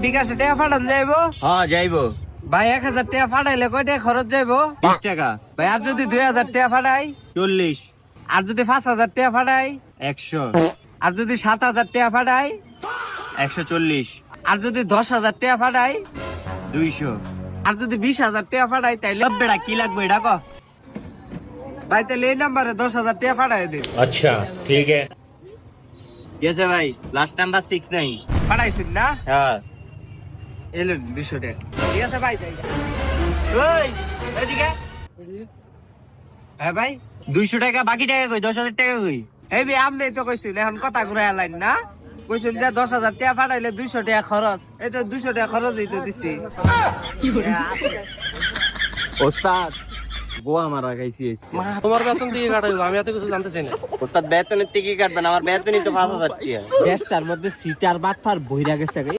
বিকাশে টাকা পাঠান যাইবো? হ্যাঁ যাইবো। ভাই 1000 টাকা পাঠাইলে কয় টাকা খরচ যাইবো? 20 টাকা। ভাই আর যদি 2000 টাকা পাঠাই? 40। আর যদি 5000 টাকা পাঠাই? 100। আর যদি 7000 টাকা পাঠাই? 140। আর যদি 10000 টাকা পাঠাই? 200। আর যদি 20000 টাকা পাঠাই তাইলে? বেড়া কি লাগবে এটা কো? ভাই তাহলে এই নাম্বারে 10000 টাকা পাঠাই দিন। अच्छा ठीक है। গেছে ভাই, লাস্ট নাম্বার 69। পাঠাইছেন না? হ্যাঁ। এলেন 200 টাকা। ঠিক আছে ভাই যাই। ওই এদিকে। হ্যাঁ ভাই 200 টাকা, বাকি টাকা কই? 10,000 টাকা কই? এই ভাই আপনি তো কইছেন এখন কথা ঘুরে আলাইন না? কইছেন যে 10000 টাকা পাঠাইলে 200 টাকা খরচ। এই তো 200 টাকা খরচ দিতে দিছি। ওস্তাদ গোয়া মারা খাইছি। মা তোমার বেতন দিয়ে কাটাইবো, আমি এত কিছু জানতে চাই না। ওস্তাদ বেতনের থেকে কাটবেন, আমার বেতনই তো 5,000 টাকা। দেশটার মধ্যে সিটার বাটফার বইরা গেছে।